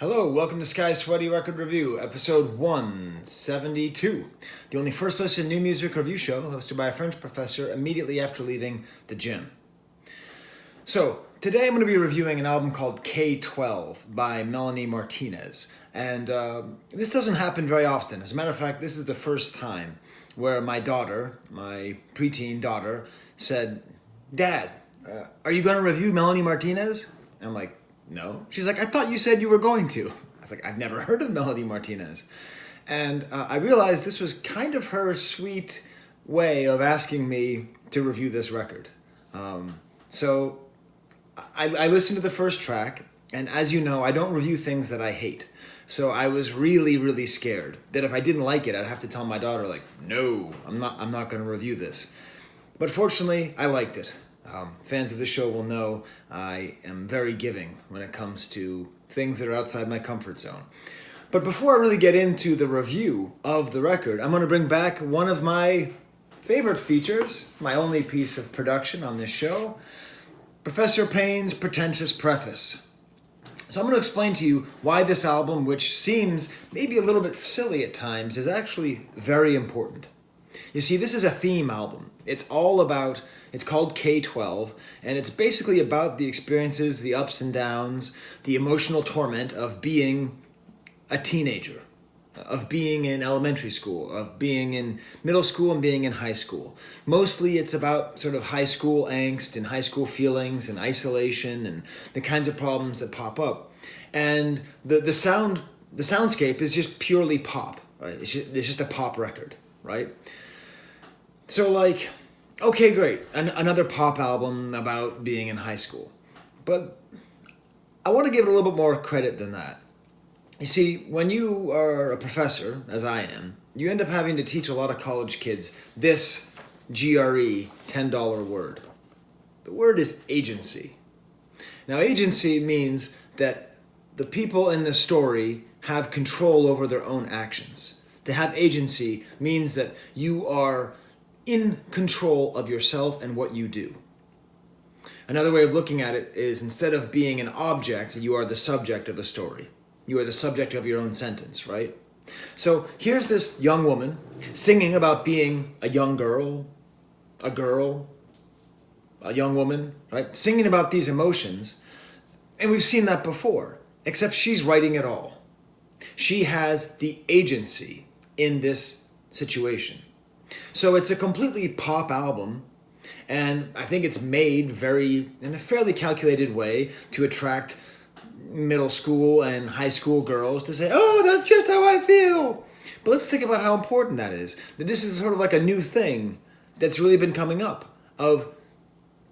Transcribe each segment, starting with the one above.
Hello, welcome to Sky Sweaty Record Review, episode 172, the only first listen new music review show hosted by a French professor immediately after leaving the gym. So, today I'm going to be reviewing an album called K-12 by Melanie Martinez, and this doesn't happen very often. As a matter of fact, this is the first time where my daughter, my preteen daughter, said, "Dad, are you going to review Melanie Martinez?" And I'm like, "No." She's like, "I thought you said you were going to." I was like, "I've never heard of Melanie Martinez." And I realized this was kind of her sweet way of asking me to review this record. So I listened to the first track, and as you know, I don't review things that I hate. So I was really, really scared that if I didn't like it, I'd have to tell my daughter, like, "No, I'm not going to review this." But fortunately, I liked it. Fans of the show will know I am very giving when it comes to things that are outside my comfort zone. But before I really get into the review of the record, I'm going to bring back one of my favorite features, my only piece of production on this show, Professor Payne's pretentious preface. So I'm going to explain to you why this album, which seems maybe a little bit silly at times, is actually very important. You see, this is a theme album. It's called K-12, and it's basically about the experiences, the ups and downs, the emotional torment of being a teenager, of being in elementary school, of being in middle school and being in high school. Mostly it's about sort of high school angst and high school feelings and isolation and the kinds of problems that pop up. And the soundscape is just purely pop, right? It's just a pop record, right? So like, okay, great, another pop album about being in high school. But I want to give it a little bit more credit than that. You see, when you are a professor, as I am, you end up having to teach a lot of college kids this GRE $10 word. The word is agency. Now, agency means that the people in the story have control over their own actions. To have agency means that you are in control of yourself and what you do. Another way of looking at it is, instead of being an object, you are the subject of a story. You are the subject of your own sentence, right? So here's this young woman singing about being a young girl, a young woman, right? Singing about these emotions. And we've seen that before, except she's writing it all. She has the agency in this situation. So it's a completely pop album, and I think it's made in a fairly calculated way to attract middle school and high school girls to say, "Oh, that's just how I feel." But let's think about how important that is. That this is sort of like a new thing that's really been coming up, of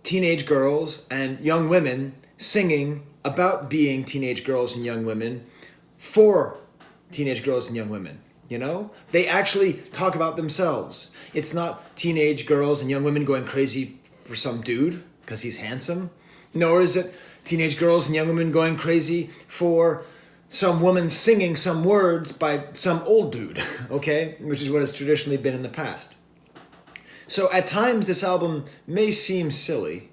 teenage girls and young women singing about being teenage girls and young women for teenage girls and young women. You know, they actually talk about themselves. It's not teenage girls and young women going crazy for some dude because he's handsome. Nor is it teenage girls and young women going crazy for some woman singing some words by some old dude, okay? Which is what it's traditionally been in the past. So at times this album may seem silly,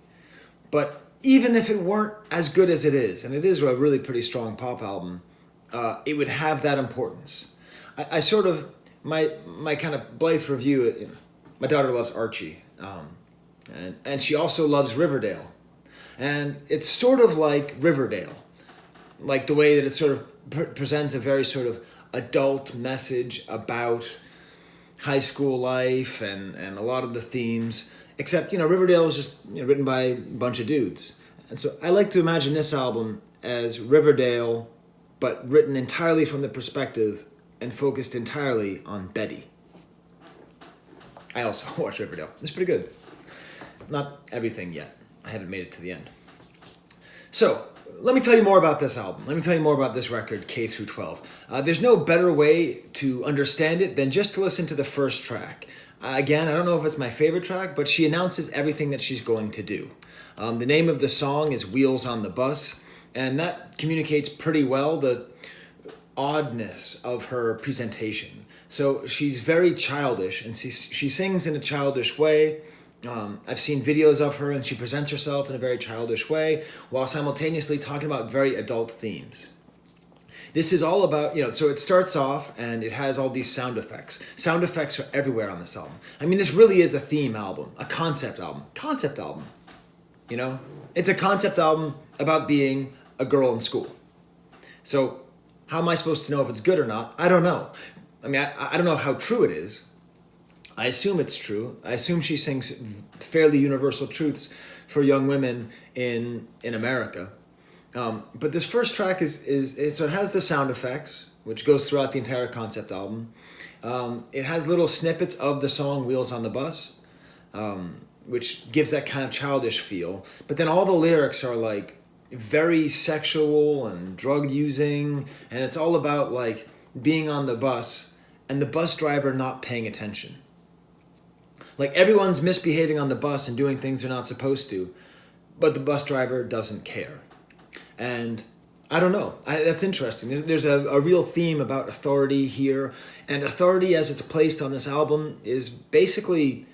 but even if it weren't as good as it is, and it is a really pretty strong pop album, it would have that importance. I sort of, my kind of blithe review, my daughter loves Archie, and she also loves Riverdale. And it's sort of like Riverdale, like the way that it sort of presents a very sort of adult message about high school life and a lot of the themes, except, Riverdale is just written by a bunch of dudes. And so I like to imagine this album as Riverdale, but written entirely from the perspective and focused entirely on Betty. I also watch Riverdale. It's pretty good. Not everything yet. I haven't made it to the end. So, let me tell you more about this album. Let me tell you more about this record, K through 12. There's no better way to understand it than just to listen to the first track. Again, I don't know if it's my favorite track, but she announces everything that she's going to do. The name of the song is Wheels on the Bus, and that communicates pretty well the oddness of her presentation. So she's very childish, and she sings in a childish way. I've seen videos of her, and she presents herself in a very childish way while simultaneously talking about very adult themes. This is all about, so it starts off and it has all these sound effects. Sound effects are everywhere on this album. I mean, this really is a theme album, a concept album. Concept album, It's a concept album about being a girl in school. So how am I supposed to know if it's good or not? I don't know. I mean, I don't know how true it is. I assume it's true. I assume she sings fairly universal truths for young women in America. But this first track is so it has the sound effects, which goes throughout the entire concept album. It has little snippets of the song Wheels on the Bus, which gives that kind of childish feel. But then all the lyrics are like very sexual and drug using, and it's all about like being on the bus and the bus driver not paying attention. Like everyone's misbehaving on the bus and doing things they're not supposed to, but the bus driver doesn't care. And I don't know. That's interesting. There's a real theme about authority here, and authority as it's placed on this album is basically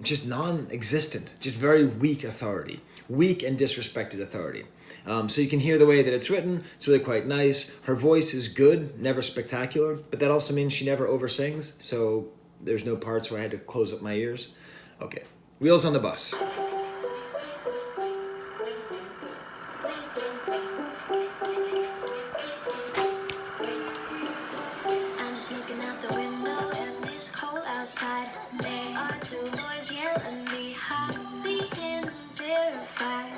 just non-existent, just very weak authority, weak and disrespected authority. So you can hear the way that it's written. It's really quite nice. Her voice is good, never spectacular, but that also means she never oversings, so there's no parts where I had to close up my ears. Okay, Wheels on the Bus. I'm just looking out the window and it's cold outside. There are two boys yelling behind me and I'm terrified.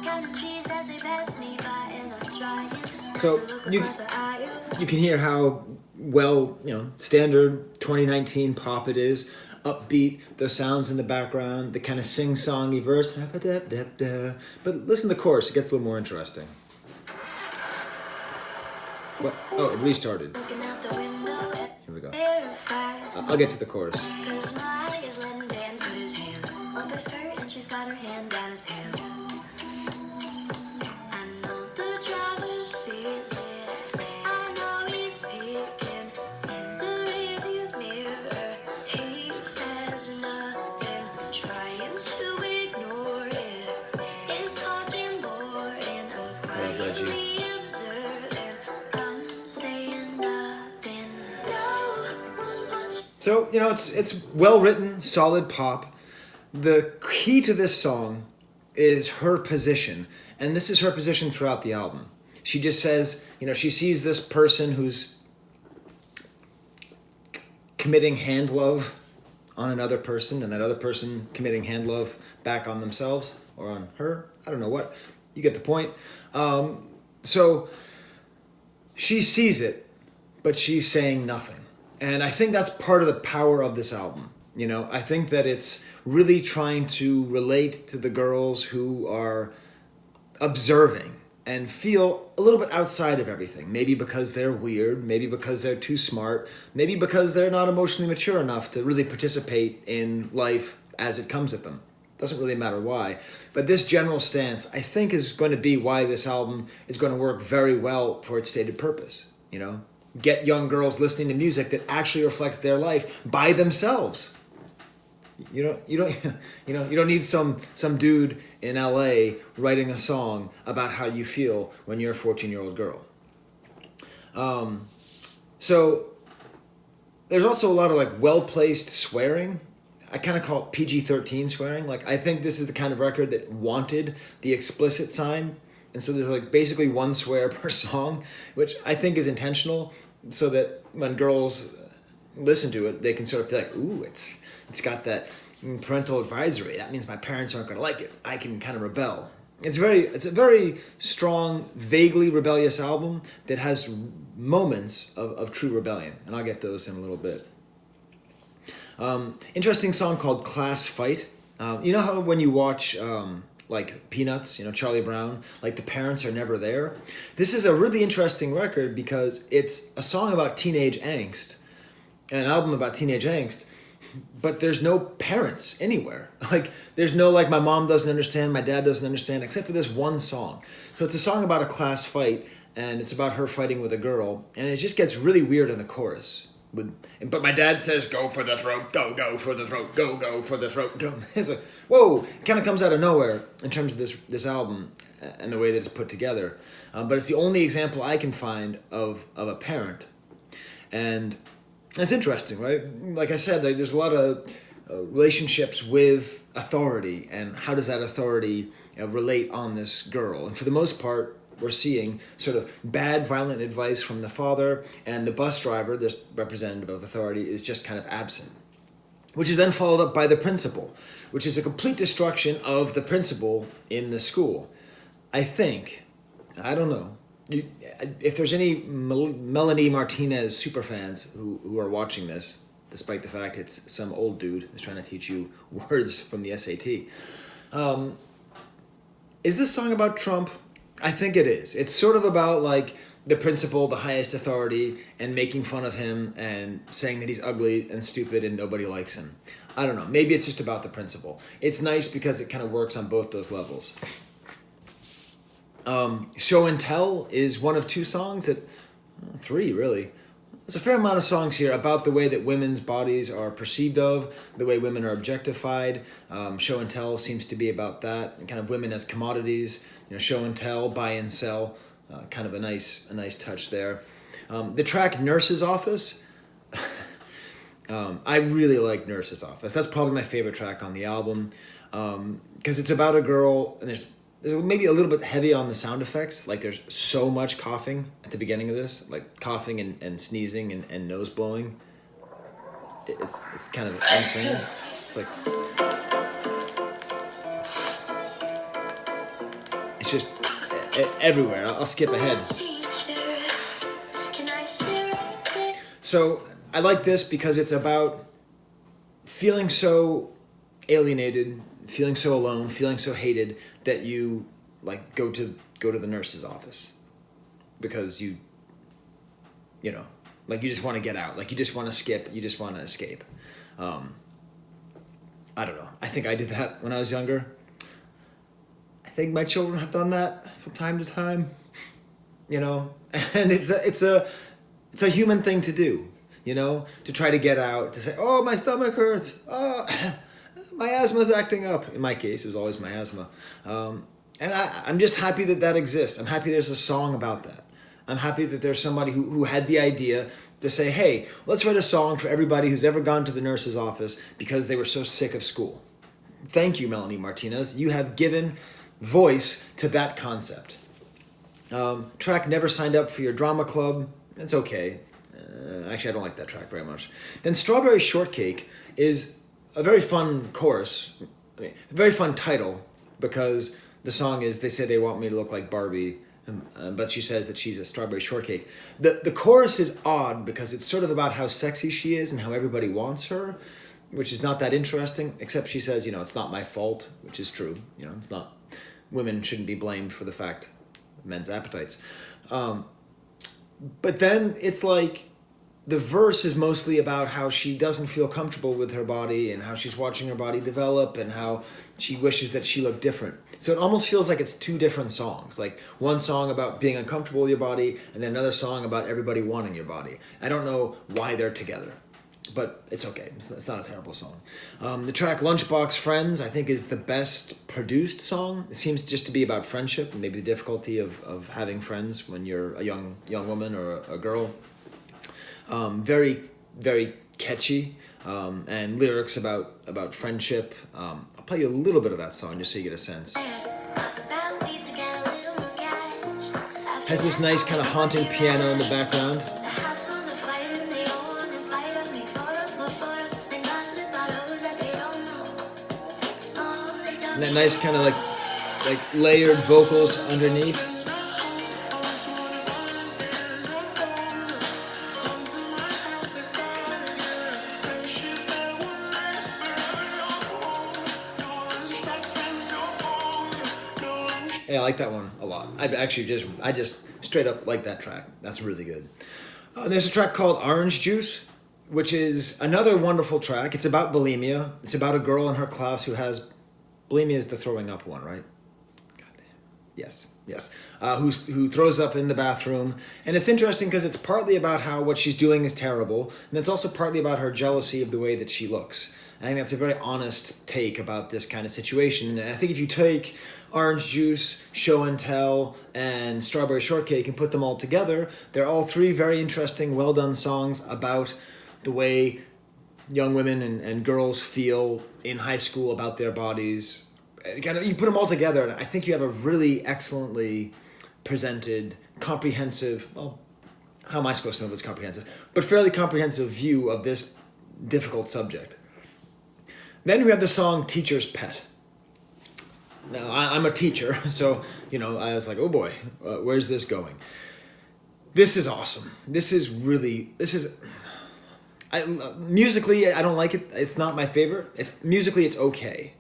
Counting trees as they pass me by and I'm trying So to look across the aisle. You can hear how well, standard 2019 pop it is. Upbeat, the sounds in the background, the kind of sing-songy verse. But listen to the chorus, it gets a little more interesting. What? Oh, it restarted. Looking out the window and Here we go. terrified. I'll get to the chorus. Cause my eye is letting Dan put his hand up her skirt and she's got her hand down his pants. I know the driver sees it. I know he's peeking in the rearview mirror. He says nothing, trying to ignore it. It's hot and boring. I'm Reggie. quietly observing. I'm saying nothing. No one's watching. So, it's well-written, solid pop. The key to this song is her position, and this is her position throughout the album. She just says, she sees this person who's committing hand love on another person, and that other person committing hand love back on themselves or on her. I don't know what. You get the point. So she sees it, but she's saying nothing. And I think that's part of the power of this album. I think that it's really trying to relate to the girls who are observing and feel a little bit outside of everything. Maybe because they're weird, maybe because they're too smart, maybe because they're not emotionally mature enough to really participate in life as it comes at them. Doesn't really matter why. But this general stance, I think, is going to be why this album is going to work very well for its stated purpose. Get young girls listening to music that actually reflects their life by themselves. You don't need some dude in LA writing a song about how you feel when you're a 14-year-old girl. So there's also a lot of well-placed swearing. I kind of call it PG-13 swearing. I think this is the kind of record that wanted the explicit sign. And so there's basically one swear per song, which I think is intentional so that when girls listen to it, they can sort of feel like, ooh, it's got that parental advisory. That means my parents aren't going to like it. I can kind of rebel. It's a very strong, vaguely rebellious album that has moments of true rebellion. And I'll get those in a little bit. Interesting song called Class Fight. You know how when you watch Peanuts, Charlie Brown, the parents are never there? This is a really interesting record because it's a song about teenage angst, an album about teenage angst, but there's no parents anywhere. There's no my mom doesn't understand, my dad doesn't understand, except for this one song. So it's a song about a class fight, and it's about her fighting with a girl, and it just gets really weird in the chorus. But my dad says, go for the throat, go for the throat, go for the throat, go. It's whoa, it kind of comes out of nowhere in terms of this album. and the way that it's put together. But it's the only example I can find of a parent. And it's interesting, right? Like I said, there's a lot of relationships with authority, and how does that authority relate on this girl? And for the most part, we're seeing sort of bad, violent advice from the father, and the bus driver, this representative of authority, is just kind of absent. Which is then followed up by the principal, which is a complete destruction of the principal in the school. I think, I don't know, if there's any Melanie Martinez superfans who are watching this, despite the fact it's some old dude who's trying to teach you words from the SAT, is this song about Trump? I think it is. It's sort of about like the principal, the highest authority, and making fun of him and saying that he's ugly and stupid and nobody likes him. I don't know. Maybe it's just about the principal. It's nice because it kind of works on both those levels. Show and Tell is one of two songs three really. There's a fair amount of songs here about the way that women's bodies are perceived of, the way women are objectified. Show and Tell seems to be about that, and kind of women as commodities. Show and tell, buy and sell. Kind of a nice touch there. The track Nurse's Office, I really like Nurse's Office. That's probably my favorite track on the album, because it's about a girl, and there's maybe a little bit heavy on the sound effects. Like there's so much coughing at the beginning of this, like coughing and sneezing and nose blowing. It's kind of insane. It's like, it's just everywhere. I'll skip ahead. So I like this because it's about feeling so alienated, feeling so alone, feeling so hated that you like go to the nurse's office because you like you just want to get out, like you just want to skip, you just want to escape. I don't know. I think I did that when I was younger. I think my children have done that from time to time, and it's a human thing to do, to try to get out, to say, oh, my stomach hurts, oh, my asthma's acting up. In my case, it was always my asthma. And I'm just happy that exists. I'm happy there's a song about that. I'm happy that there's somebody who had the idea to say, hey, let's write a song for everybody who's ever gone to the nurse's office because they were so sick of school. Thank you, Melanie Martinez. You have given voice to that concept. Track Never Signed Up for Your Drama Club. It's okay. Actually, I don't like that track very much. Then Strawberry Shortcake is a very fun chorus, a very fun title, because the song is, they say they want me to look like Barbie, but she says that she's a strawberry shortcake. The chorus is odd because it's sort of about how sexy she is and how everybody wants her, which is not that interesting, except she says, it's not my fault, which is true. It's not, women shouldn't be blamed for the fact of men's appetites. But then it's like, the verse is mostly about how she doesn't feel comfortable with her body and how she's watching her body develop and how she wishes that she looked different. So it almost feels like it's two different songs. Like one song about being uncomfortable with your body and then another song about everybody wanting your body. I don't know why they're together, but it's okay. It's not a terrible song. The track Lunchbox Friends, I think, is the best produced song. It seems just to be about friendship and maybe the difficulty of having friends when you're a young woman or a girl. Very, very catchy, and lyrics about friendship. I'll play you a little bit of that song just so you get a sense. Has this nice kind of haunting piano in the background. And that nice kind of like layered vocals underneath. Yeah, I like that one a lot. I just straight up like that track. That's really good. There's a track called Orange Juice, which is another wonderful track. It's about bulimia. It's about a girl in her class who has bulimia is the throwing up one, right? Goddamn. Yes. Who throws up in the bathroom. And it's interesting because it's partly about how what she's doing is terrible, and it's also partly about her jealousy of the way that she looks. I think that's a very honest take about this kind of situation. And I think if you take Orange Juice, Show and Tell, and Strawberry Shortcake and put them all together, they're all three very interesting, well-done songs about the way young women and girls feel in high school about their bodies. Kind of, you put them all together, and I think you have a really excellently presented, comprehensive, well, how am I supposed to know if it's comprehensive? But fairly comprehensive view of this difficult subject. Then we have the song Teacher's Pet. Now, I'm a teacher, so, I was like, oh boy, where's this going? This is awesome. Musically, I don't like it. It's not my favorite. Musically, it's okay.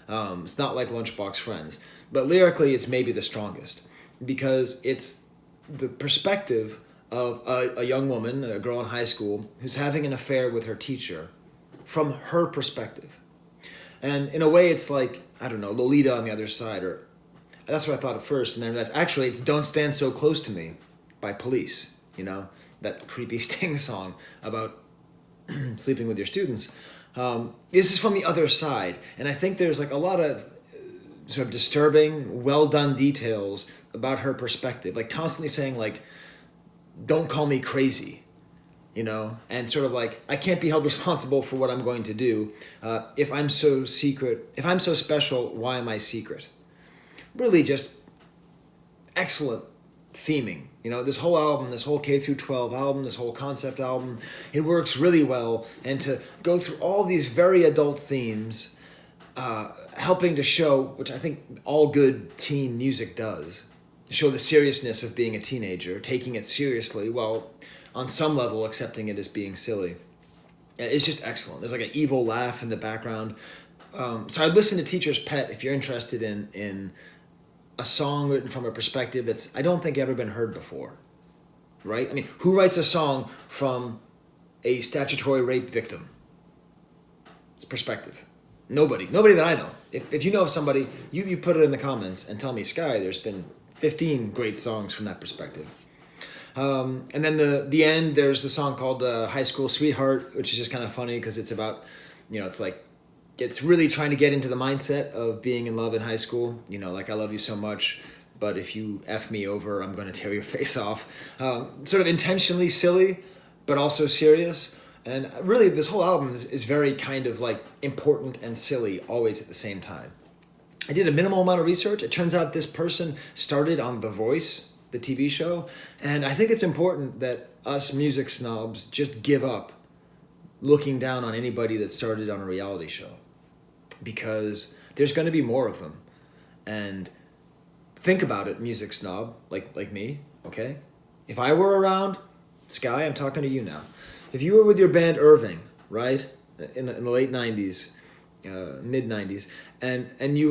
It's not like Lunchbox Friends. But lyrically, it's maybe the strongest. Because it's the perspective of a young woman, a girl in high school, who's having an affair with her teacher from her perspective. And in a way, it's like, I don't know, Lolita on the Other Side, or that's what I thought at first, and then I realized, actually, it's Don't Stand So Close to Me by Police, that creepy Sting song about sleeping with your students. This is from the other side, and I think there's like a lot of sort of disturbing, well-done details about her perspective, like constantly saying like, don't call me crazy, and sort of like, I can't be held responsible for what I'm going to do. If I'm so special, why am I secret? Really just excellent theming. This whole album, this whole K-12 album, this whole concept album, it works really well. And to go through all these very adult themes, helping to show, which I think all good teen music does, show the seriousness of being a teenager, taking it seriously while on some level accepting it as being silly. It's just excellent. There's like an evil laugh in the background. So I'd listen to Teacher's Pet if you're interested in a song written from a perspective that's, I don't think, ever been heard before. Right? I mean, who writes a song from a statutory rape victim? It's perspective. Nobody that I know. If you know of somebody, you put it in the comments and tell me, Sky, there's been 15 great songs from that perspective. And then the end, there's the song called High School Sweetheart, which is just kind of funny because it's about, it's like, it's really trying to get into the mindset of being in love in high school. Like, I love you so much, but if you F me over, I'm going to tear your face off. Sort of intentionally silly, but also serious. And really, this whole album is very kind of like important and silly always at the same time. I did a minimal amount of research. It turns out this person started on The Voice, the TV show, and I think it's important that us music snobs just give up looking down on anybody that started on a reality show, because there's going to be more of them. And think about it, music snob, like me, okay? If I were around, Sky, I'm talking to you now. If you were with your band Irving, right, in the late 90s, mid 90s, and you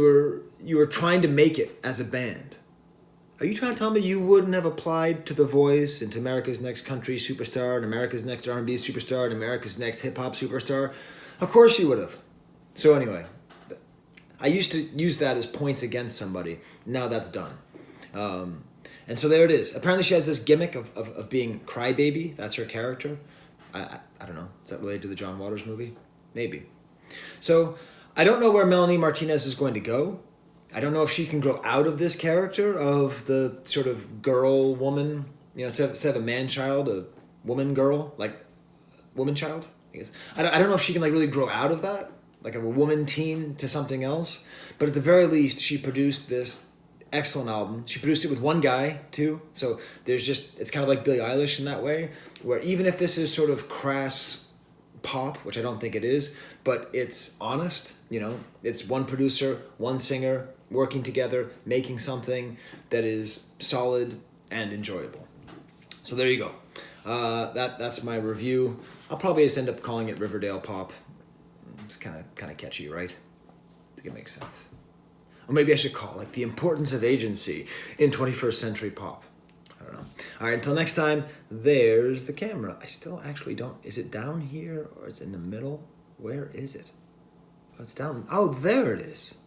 were trying to make it as a band, are you trying to tell me you wouldn't have applied to The Voice and to America's Next Country Superstar and America's Next R&B Superstar and America's Next Hip Hop Superstar? Of course you would have. So anyway, I used to use that as points against somebody. Now that's done. And so there it is. Apparently she has this gimmick of being Crybaby. That's her character. I don't know. Is that related to the John Waters movie? Maybe. So I don't know where Melanie Martinez is going to go. I don't know if she can grow out of this character of the sort of girl woman, instead of a man child, a woman girl, like woman child, I guess. I don't know if she can like really grow out of that, like a woman teen to something else. But at the very least, she produced this excellent album. She produced it with one guy too. So it's kind of like Billie Eilish in that way, where even if this is sort of crass pop, which I don't think it is, but it's honest, it's one producer, one singer, working together, making something that is solid and enjoyable. So there you go. That's my review. I'll probably just end up calling it Riverdale Pop. It's kind of catchy, right? I think it makes sense. Or maybe I should call it like The Importance of Agency in 21st Century Pop. I don't know. All right, until next time, there's the camera. I still actually don't... Is it down here or is it in the middle? Where is it? Oh, it's down... Oh, there it is.